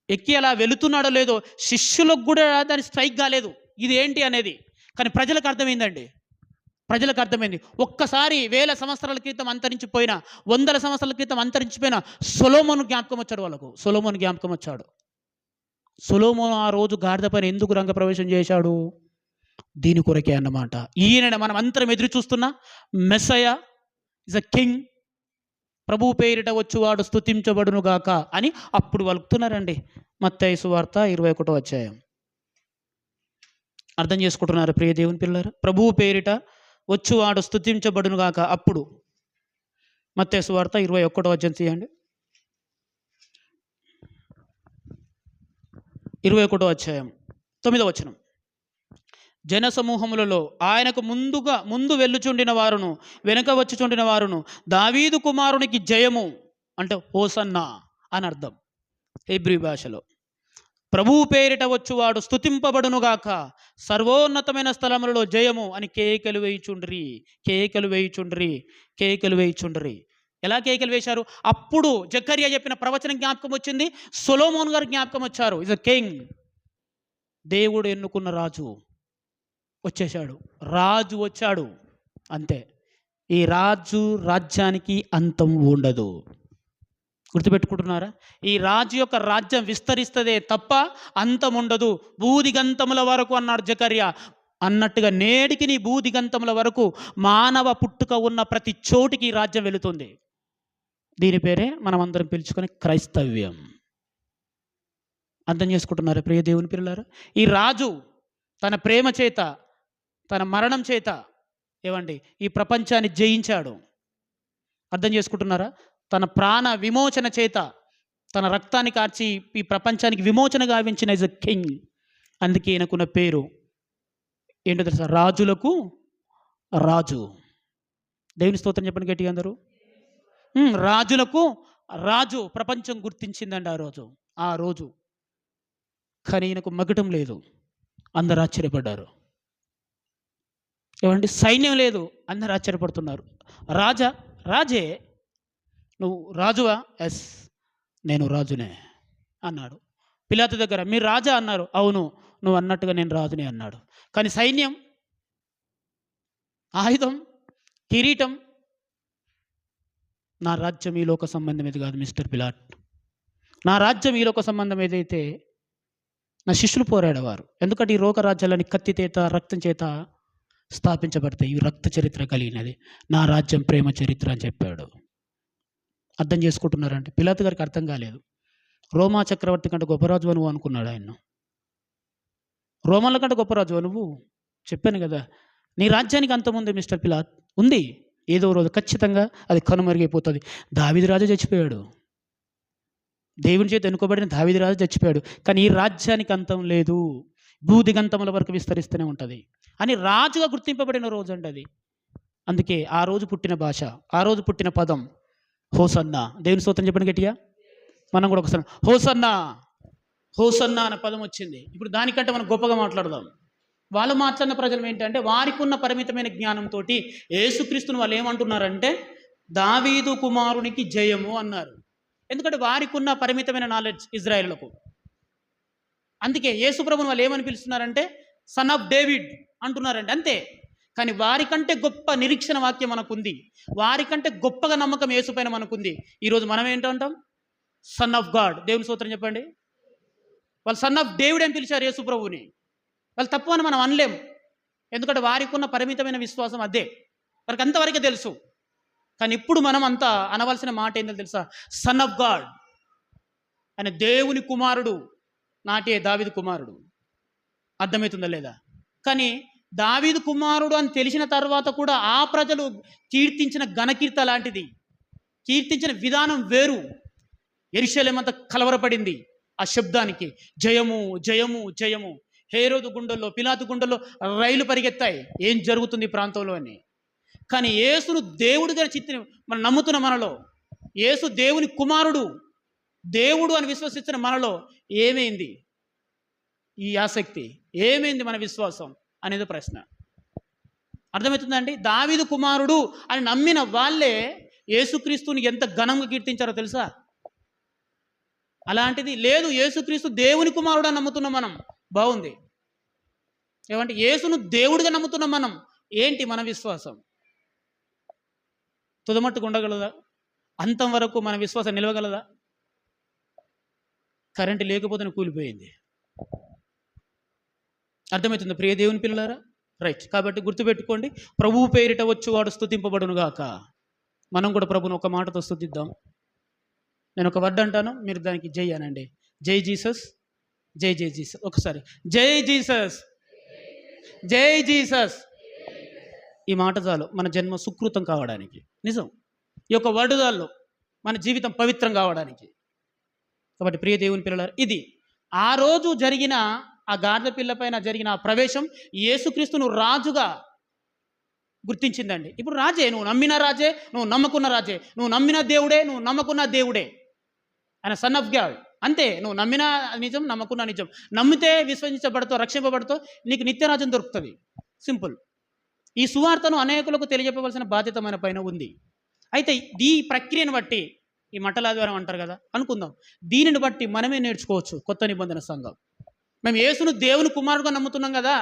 ఎక్కి అలా వెళుతున్నాడో లేదో శిష్యులకు కూడా దాని స్ట్రైక్ కాలేదు ఇది ఏంటి అనేది. కానీ ప్రజలకు అర్థమైందండి, ప్రజలకు అర్థమైంది. ఒక్కసారి 1000 సంవత్సరాల క్రితం అంతరించిపోయిన, 100 సంవత్సరాల క్రితం అంతరించిపోయిన సొలొమోను జ్ఞాపకం వచ్చాడు వాళ్ళకు. సొలొమోను జ్ఞాపకం వచ్చాడు. సొలొమోను ఆ రోజు గాడిద పైన ఎందుకు రంగప్రవేశం చేశాడు? దీని కొరకే అన్నమాట. ఈయన మనం అందరం ఎదురు చూస్తున్న మెస్సయ ఇస్ అ కింగ్, ప్రభు పేరిట వచ్చువాడు స్తుతించబడును గాక అని అప్పుడు వలుకుతున్నారండి. మత్తయి సువార్త 21వ అధ్యాయం. అర్థం చేసుకుంటున్నారు ప్రియ దేవుని పిల్లలారా? ప్రభువు పేరిట వచ్చువాడు స్తుతించబడును గాక. అప్పుడు మత్తయి సువార్త 21వ అధ్యాయం తీయండి. 21వ అధ్యాయం 9వ వచనం. జనసమూహములలో ఆయనకు ముందు వెళ్ళుచుండిన వారును వెనుక వచ్చుచుండిన వారును దావీదు కుమారునికి జయము అంటే హోసన్నా అని అర్థం హెబ్రీ భాషలో. ప్రభువు పేరిట వచ్చువాడు స్తుతింపబడునుగాక, సర్వోన్నతమైన స్థలములలో జయము అని కేకలు వేయుచుండ్రి, కేకలు వేయుచుండ్రి, కేకలు వేయుచుండ్రి. ఎలా కేకలు వేశారు? అప్పుడు జకర్యా చెప్పిన ప్రవచనం జ్ఞాపకం వచ్చింది, సొలొమోను గారు జ్ఞాపకం వచ్చారు. ఇస్ అ కింగ్, దేవుడు ఎన్నుకున్న రాజు వచ్చేశాడు, రాజు వచ్చాడు. అంతే. ఈ రాజ్యానికి అంతం ఉండదు. గుర్తుపెట్టుకుంటున్నారా? ఈ రాజు యొక్క రాజ్యం విస్తరిస్తదే తప్ప అంతం ఉండదు. భూదిగంతముల వరకు అన్నాడు జకర్యా. అన్నట్టుగా నేటికి నీ భూదిగంతముల వరకు మానవ పుట్టుక ఉన్న ప్రతి చోటికి ఈ రాజ్యం వెళుతుంది. దీని పేరే మనం అందరం పిలుచుకొని క్రైస్తవ్యం. అర్థం చేసుకుంటున్నారా ప్రియ దేవుని పిల్లలారా? ఈ రాజు తన ప్రేమ చేత, తన మరణం చేత ఏమండి ఈ ప్రపంచాన్ని జయించాడు. అర్థం చేసుకుంటున్నారా? తన ప్రాణ విమోచన చేత తన రక్తాన్ని కార్చి ఈ ప్రపంచానికి విమోచన గావించిన ఇస్ అ కింగ్. అందుకే ఈయనకున్న పేరు ఏంటో తెలుసా? రాజులకు రాజు. దేవుని స్తోత్రం చెప్పండి గట్టిగా అందరూ. రాజులకు రాజు. ప్రపంచం గుర్తించిందండి ఆ రోజు. కానీ ఈయనకు మగటం లేదు. అందరు ఆశ్చర్యపడ్డారు. ఏమండి? సైన్యం లేదు, అందరు ఆశ్చర్యపడుతున్నారు. రాజే, నువ్వు రాజువా? ఎస్, నేను రాజునే అన్నాడు. పిలాతు దగ్గర మీరు రాజా అన్నారు. అవును, నువ్వు అన్నట్టుగా నేను రాజునే అన్నాడు. కానీ సైన్యం, ఆయుధం, కిరీటం, నా రాజ్యం ఈ లోక సంబంధం ఏది కాదు మిస్టర్ పిలాట్. నా రాజ్యం ఈ లోక సంబంధం ఏదైతే నా శిష్యులు పోరాడేవారు. ఎందుకంటే ఈ లోక రాజ్యాలని కత్తి చేత, రక్తం చేత స్థాపించబడతాయి. ఈ రక్త చరిత్ర కలిగినది. నా రాజ్యం ప్రేమ చరిత్ర అని చెప్పాడు. అర్థం చేసుకుంటున్నారంటే పిలాతు గారికి అర్థం కాలేదు. రోమా చక్రవర్తి కంటే గొప్పరాజు నువ్వు అనుకున్నాడు ఆయన. రోమన్ల కంటే గొప్పరాజు నువ్వు. చెప్పాను కదా, నీ రాజ్యానికి అంతముంది మిస్టర్ పిలాత్. ఉంది, ఏదో రోజు ఖచ్చితంగా అది కనుమరుగైపోతుంది. దావీదు రాజు చచ్చిపోయాడు, దేవుని చేత ఎన్నుకోబడిన దావీదు రాజు చచ్చిపోయాడు. కానీ ఈ రాజ్యానికి అంతం లేదు, భూదిగంతముల వరకు విస్తరిస్తూనే ఉంటుంది అని రాజుగా గుర్తింపబడిన రోజు అండి అది. అందుకే ఆ రోజు పుట్టిన భాష, ఆ రోజు పుట్టిన పదం హోసన్నా. దేవుని స్తోత్రం చెప్పండి గట్టిగా. మనం కూడా ఒకసారి హోసన్నా అనే పదం వచ్చింది. ఇప్పుడు దానికంటే మనం గొప్పగా మాట్లాడదాం. వాళ్ళు మాట్లాడిన ప్రజలు ఏంటంటే వారికి ఉన్న పరిమితమైన జ్ఞానంతో యేసుక్రీస్తుని వాళ్ళు ఏమంటున్నారంటే దావీదు కుమారునికి జయము అన్నారు. ఎందుకంటే వారికి ఉన్న పరిమితమైన నాలెడ్జ్ ఇజ్రాయేలులకు. అందుకే యేసుప్రభుని వాళ్ళు ఏమని పిలుస్తున్నారంటే సన్ ఆఫ్ డేవిడ్ అంటున్నారండి, అంతే. కానీ వారికంటే గొప్ప నిరీక్షణ వాక్యం మనకుంది, వారికంటే గొప్పగా నమ్మకం యేసుపైన మనకుంది. ఈరోజు మనం ఏంటంటాం? Son of God. దేవుని స్తోత్రం చెప్పండి. వాళ్ళు సన్ ఆఫ్ డేవిడ్ అని పిలిచారు యేసుప్రభుని. వాళ్ళు తప్పు అని మనం అనలేం, ఎందుకంటే వారికి ఉన్న పరిమితమైన విశ్వాసం అదే, వారికి అంతవరకే తెలుసు. కానీ ఇప్పుడు మనం అంతా అనవలసిన మాట ఏంటో తెలుసా? Son of God. ఆయన దేవుని కుమారుడు, నాటే దావీదు కుమారుడు. అర్థమవుతుందా లేదా? కానీ దావీదు కుమారుడు అని తెలిసిన తర్వాత కూడా ఆ ప్రజలు కీర్తించిన ఘనకీర్త లాంటిది, కీర్తించిన విధానం వేరు. యెరూషలేము అంతా కలవరపడింది. ఆ శబ్దానికి జయము జయము జయము. హేరోదు గుండెల్లో, పిలాతు గుండెల్లో రైలు పరిగెత్తాయి, ఏం జరుగుతుంది ఈ ప్రాంతంలో అని. కానీ యేసును దేవుడిగా మనం నమ్ముతున్న మనలో, యేసు దేవుని కుమారుడు, దేవుడు అని విశ్వసిస్తున్న మనలో ఏమైంది ఈ ఆసక్తి, ఏమైంది మన విశ్వాసం అనేది ప్రశ్న. అర్థమవుతుందండి? దావీదు కుమారుడు అని నమ్మిన వాళ్ళే యేసుక్రీస్తుని ఎంత ఘనంగా కీర్తించారో తెలుసా? అలాంటిది లేదు, యేసుక్రీస్తు దేవుని కుమారుడు అని నమ్ముతున్నాం మనం, బాగుంది. ఏమంటే యేసును దేవుడిగా నమ్ముతున్నాం మనం, ఏంటి మన విశ్వాసం? తుదమట్టుకు ఉండగలదా? అంతం వరకు మన విశ్వాసం నిలవగలదా? కరెంటు లేకపోతేనే కూలిపోయింది. అర్థమవుతుంది ప్రియ దేవుని పిల్లలారా? రైట్. కాబట్టి గుర్తుపెట్టుకోండి, ప్రభువు పేరిట వచ్చువాడు స్తుతింపబడును గాక. మనం కూడా ప్రభుని ఒక మాటతో స్తుతిద్దాం. నేను ఒక వర్డ్ అంటాను, మీరు దానికి జై అనండి. జై జీసస్, జై జై జీసస్. ఒకసారి జై జీసస్, జై జీసస్. ఈ మాట చాలు మన జన్మ సుకృతం కావడానికి. నిజం, ఈ యొక్క వర్డ్ చాలు మన జీవితం పవిత్రం కావడానికి. కాబట్టి ప్రియ దేవుని పిల్లలారా, ఇది ఆ రోజు జరిగిన ఆ గాడిద పిల్ల పైన జరిగిన ఆ ప్రవేశం యేసుక్రీస్తును రాజుగా గుర్తించిందండి. ఇప్పుడు రాజే, నువ్వు నమ్మిన రాజే, నువ్వు నమ్మకున్న రాజే, నువ్వు నమ్మిన దేవుడే, నువ్వు నమ్మకున్న దేవుడే. ఆయన సన్ ఆఫ్ గాడ్, అంతే. నువ్వు నమ్మిన నిజం, నమ్మకున్న నిజం. నమ్మితే విశ్వసించబడతావు, రక్షింపబడతావు, నీకు నిత్యరాజ్యం దొరుకుతుంది. సింపుల్. ఈ సువార్తను అనేకులకు తెలియజెప్పవలసిన బాధ్యత మన పైన ఉంది. అయితే ఈ ప్రక్రియను బట్టి, ఈ మట్టలాదివారం అంటారు కదా, అనుకుందాం, దీనిని బట్టి మనమే నేర్చుకోవచ్చు కొత్త నిబంధన సంఘం. మేము యేసును దేవుని కుమారుడుగా నమ్ముతున్నాం కదా,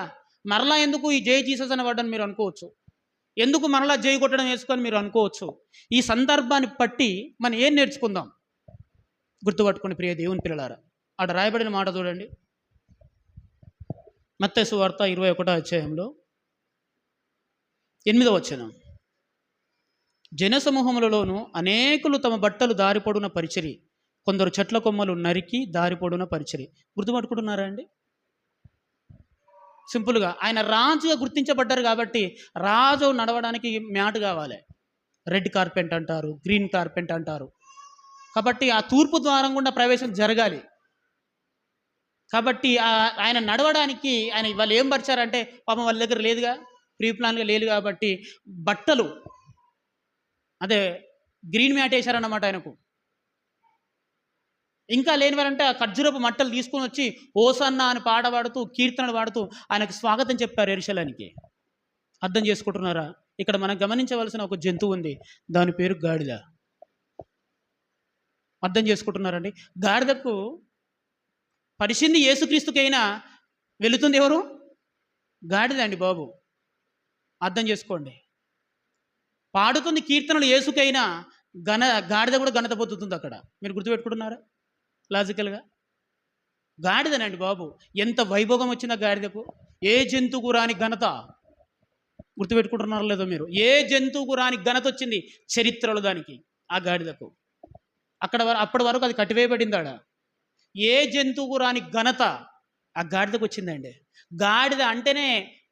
మరలా ఎందుకు ఈ జై జీసస్ అని పడ్డని మీరు అనుకోవచ్చు. ఎందుకు మరలా జై కొట్టడం వేసుకొని మీరు అనుకోవచ్చు. ఈ సందర్భాన్ని బట్టి మనం ఏం నేర్చుకుందాం గుర్తుపట్టుకోండి ప్రియ దేవుని పిల్లలారా. అక్కడ రాయబడిన మాట చూడండి, మత్తయి సువార్త 21వ అధ్యాయంలో 8వ వచనం. జనసమూహములలోనూ అనేకులు తమ బట్టలు దారిపొడున పరిచిరి, కొందరు చెట్ల కొమ్మలు నరికి దారిపొడున పరిచిరి. గుర్తుపట్టుకుంటున్నారా అండి? సింపుల్గా ఆయన రాజుగా గుర్తించబడ్డారు కాబట్టి రాజు నడవడానికి మ్యాట్ కావాలి. రెడ్ కార్పెంట్ అంటారు, గ్రీన్ కార్పెంట్ అంటారు. కాబట్టి ఆ తూర్పు ద్వారం గుండా ప్రవేశం జరగాలి. కాబట్టి ఆయన నడవడానికి ఆయన వాళ్ళు ఏం పరిచారంటే, పాపం వాళ్ళ దగ్గర లేదుగా, ప్రీ ప్లాన్గా లేదు కాబట్టి బట్టలు, అదే గ్రీన్ మ్యాట్ వేశారన్నమాట ఆయనకు. ఇంకా లేనివారంటే ఆ ఖర్జూరపు మట్టలు తీసుకొని వచ్చి ఓసన్న అని పాడబడుతూ, కీర్తనలు పాడుతూ ఆయనకు స్వాగతం చెప్పారు యెరూషలేముకి. అర్థం చేసుకుంటున్నారా? ఇక్కడ మనం గమనించవలసిన ఒక జంతువు ఉంది, దాని పేరు గాడిద. అర్థం చేసుకుంటున్నారండి? గాడిదకు పరిచింది యేసుక్రీస్తుకైనా వెళుతుంది ఎవరు? గాడిద అండి బాబు. అర్థం చేసుకోండి. పాడుతుంది కీర్తనలు యేసుకైనా గాడిద కూడా ఘనత పొందుతుంది అక్కడ. మీరు గుర్తుపెట్టుకుంటున్నారా? లాజికల్గా గాడిదనండి బాబు. ఎంత వైభోగం వచ్చిందా గాడిదకు. ఏ జంతువుకు రాని ఘనత. గుర్తుపెట్టుకుంటున్నారో లేదో మీరు? ఏ జంతువుకు రాని ఘనత వచ్చింది చరిత్రలో దానికి, ఆ గాడిదకు. అప్పటి వరకు అది కట్టివేయబడిందాడ. ఏ జంతువుకు రాని ఘనత ఆ గాడిదకు వచ్చిందండి. గాడిద అంటేనే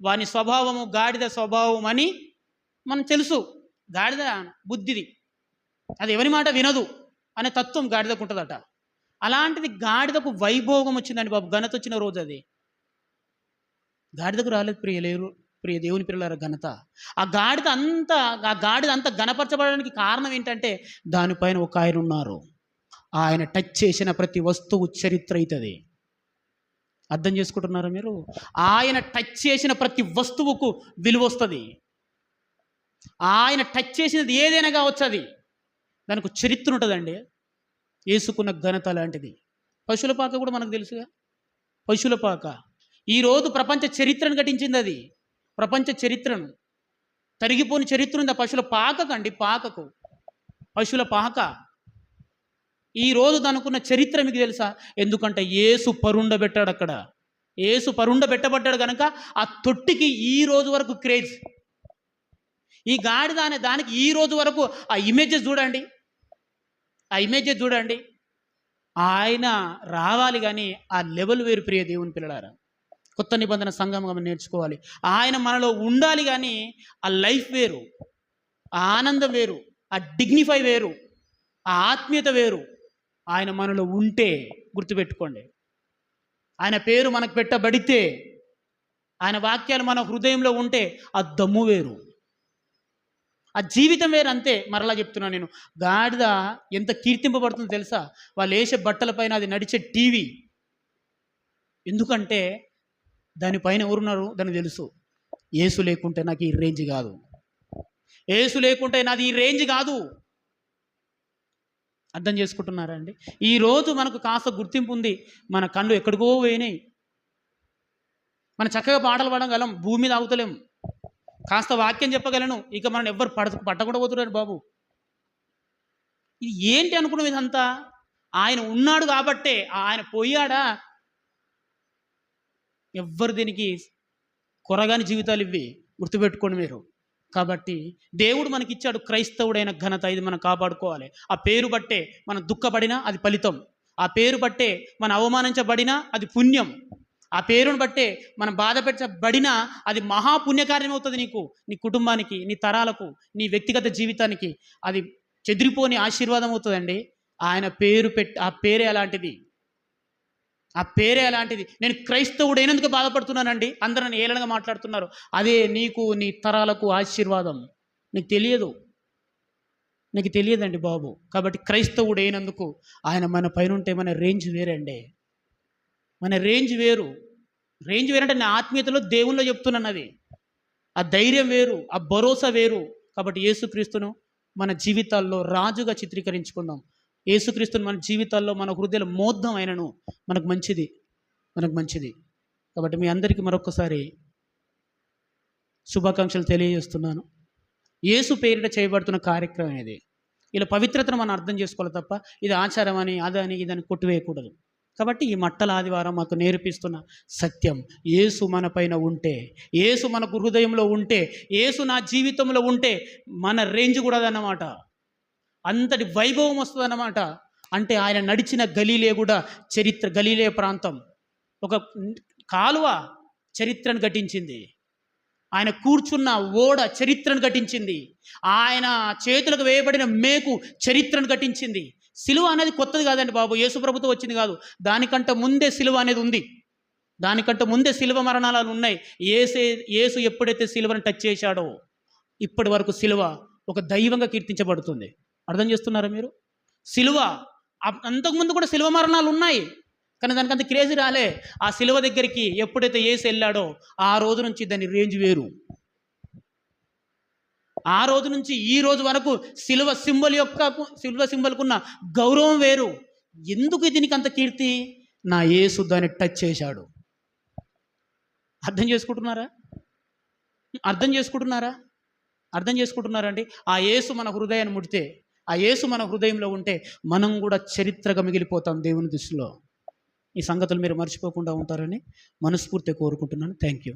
వాని స్వభావము గాడిద స్వభావం అని మనం తెలుసు. గాడిద బుద్ధిది, అది ఎవరి మాట వినదు అనే తత్వం గాడిదకు ఉంటుందట. అలాంటిది గాడిదకు వైభోగం వచ్చిందండి బాబు, ఘనత వచ్చిన రోజు అది. గాడిదకు రాలేదు ప్రియ దేవుని పిల్లల ఘనత. ఆ గాడిద అంత ఘనపరచబడడానికి కారణం ఏంటంటే, దానిపైన ఒక ఆయన ఉన్నారు. ఆయన టచ్ చేసిన ప్రతి వస్తువు చరిత్ర అవుతుంది. అర్థం చేసుకుంటున్నారా మీరు? ఆయన టచ్ చేసిన ప్రతి వస్తువుకు విలువ వస్తుంది. ఆయన టచ్ చేసినది ఏదైనా కావచ్చు, అది దానికి చరిత్ర ఉంటుందండి. యేసుకున్న ఘనత లాంటిది. పశువుల పాక కూడా మనకు తెలుసుగా. పశువుల పాక ఈరోజు ప్రపంచ చరిత్రను ఘటించింది. అది ప్రపంచ చరిత్రను తరిగిపోని చరిత్ర ఉంది ఆ పశువుల పాకకండి. పాకకు, పశువుల పాక ఈరోజు దానికున్న చరిత్ర మీకు తెలుసా? ఎందుకంటే యేసు పరుండబెట్టాడు అక్కడ. యేసు పరుండబెట్టబడ్డాడు కనుక ఆ తొట్టికి ఈ రోజు వరకు క్రేజ్. ఈ గాడిద అనే దానికి ఈ రోజు వరకు ఆ ఇమేజెస్ చూడండి, ఆ ఇమేజెస్ చూడండి. ఆయన రావాలి కానీ ఆ లెవెల్ వేరు ప్రియ దేవుని పిల్లలారా. కొత్త నిబంధన సంఘంగా మనం నేర్చుకోవాలి. ఆయన మనలో ఉండాలి కానీ ఆ లైఫ్ వేరు, ఆ ఆనందం వేరు, ఆ డిగ్నిఫై వేరు, ఆ ఆత్మీయత వేరు. ఆయన మనలో ఉంటే గుర్తుపెట్టుకోండి. ఆయన పేరు మనకు పెట్టబడితే, ఆయన వాక్యాలు మన హృదయంలో ఉంటే ఆ దమ్ము వేరు, ఆ జీవితం వేరు. అంతే. మరలా చెప్తున్నాను నేను, గాడిద ఎంత కీర్తింపబడుతుందో తెలుసా? వాళ్ళు వేసే బట్టలపైన అది నడిచే టీవీ. ఎందుకంటే దానిపైన ఎవరున్నారు దానికి తెలుసు. యేసు లేకుంటే నాకు ఈ రేంజ్ కాదు, యేసు లేకుంటే నాది ఈ రేంజ్ కాదు. అర్థం చేసుకుంటున్నారా అండి? ఈరోజు మనకు కాస్త గుర్తింపు ఉంది, మన కళ్ళు ఎక్కడికో పోయినాయి. మనం చక్కగా పాటలు పాడగలం, భూమి మీద ఆగుతలేం. కాస్త వాక్యం చెప్పగలను, ఇక మనం ఎవ్వరు పట్టకుండా పోతున్నారు బాబు. ఇది ఏంటి అనుకున్నాం ఇదంతా? ఆయన ఉన్నాడు కాబట్టే. ఆయన పోయాడా? ఎవ్వరు దీనికి కొరగాని జీవితాలు ఇవి, గుర్తుపెట్టుకోండి మీరు. కాబట్టి దేవుడు మనకిచ్చాడు క్రైస్తవుడైన ఘనత, ఇది మనం కాపాడుకోవాలి. ఆ పేరు బట్టే మనం దుఃఖపడినా అది ఫలితం, ఆ పేరు బట్టే మనం అవమానించబడినా అది పుణ్యం, ఆ పేరును బట్టే మనం బాధపెట్టబడినా అది మహాపుణ్యకార్యం అవుతుంది. నీకు, నీ కుటుంబానికి, నీ తరాలకు, నీ వ్యక్తిగత జీవితానికి అది చెదిరిపోని ఆశీర్వాదం అవుతుందండి. ఆయన పేరు ఆ పేరే అలాంటిది, ఆ పేరే అలాంటిది. నేను క్రైస్తవుడైనందుకు బాధపడుతున్నానండి, అందరూ నన్ను ఏళనగా మాట్లాడుతున్నారు. అదే నీకు, నీ తరాలకు ఆశీర్వాదం. నీకు తెలియదండి బాబు. కాబట్టి క్రైస్తవుడైనందుకు ఆయన మన పైన ఉంటే మన రేంజ్ వేరండి, మన రేంజ్ వేరు. రేంజ్ వేరంటే నా ఆత్మీయతలో దేవుల్లో చెప్తున్నాను. అది ఆ ధైర్యం వేరు, ఆ భరోసా వేరు. కాబట్టి యేసుక్రీస్తును మన జీవితాల్లో రాజుగా చిత్రీకరించుకుందాం. యేసుక్రీస్తును మన జీవితాల్లో, మన హృదయాలు మోద్దాం. ఆయనను మనకు మంచిది. కాబట్టి మీ అందరికీ మరొకసారి శుభాకాంక్షలు తెలియజేస్తున్నాను. యేసు పేరిట చేయబడుతున్న కార్యక్రమం ఇది. ఇలా పవిత్రతను మనం అర్థం చేసుకోవాలి తప్ప ఇది ఆచారం అని, అదని, ఇదని కొట్టివేయకూడదు. కాబట్టి ఈ మట్టల ఆదివారం మాకు నేర్పిస్తున్న సత్యం, యేసు మన పైన ఉంటే, యేసు మనకు హృదయంలో ఉంటే, యేసు నా జీవితంలో ఉంటే మన రేంజ్ కూడా అదన్నమాట, అంతటి వైభవం వస్తుంది అన్నమాట. అంటే ఆయన నడిచిన గలీలే కూడా చరిత్ర, గలీలే ప్రాంతం ఒక కాలువ చరిత్రను ఘటించింది, ఆయన కూర్చున్న ఓడ చరిత్రను ఘటించింది, ఆయన చేతులకు వేయబడిన మేకు చరిత్రను ఘటించింది. సిలువ అనేది కొత్తది కాదండి బాబు, యేసు ప్రభుతో వచ్చింది కాదు. దానికంటే ముందే సిలువ అనేది ఉంది, దానికంటే ముందే సిలువ మరణాలు ఉన్నాయి. యేసు ఎప్పుడైతే సిలువను టచ్ చేశాడో ఇప్పటి వరకు సిలువ ఒక దైవంగా కీర్తించబడుతుంది. అర్థం చేస్తున్నారా మీరు? సిలువ అంతకుముందు కూడా సిలువ మరణాలు ఉన్నాయి, కానీ దానికి అంత క్రేజీ రాలే. ఆ సిలువ దగ్గరికి ఎప్పుడైతే యేసు వెళ్ళాడో ఆ రోజు నుంచి దాని రేంజ్ వేరు. ఆ రోజు నుంచి ఈ రోజు వరకు సిలువ సింబల్కున్న గౌరవం వేరు. ఎందుకు దీనికి అంత కీర్తి? నా యేసు దాన్ని టచ్ చేశాడు. అర్థం చేసుకుంటున్నారండి? ఆ యేసు మన హృదయాన్ని ముడితే, ఆ యేసు మన హృదయంలో ఉంటే మనం కూడా చరిత్రగా మిగిలిపోతాం దేవుని దృష్టిలో. ఈ సంగతులు మీరు మర్చిపోకుండా ఉంటారని మనస్ఫూర్తిగా కోరుకుంటున్నాను. Thank you.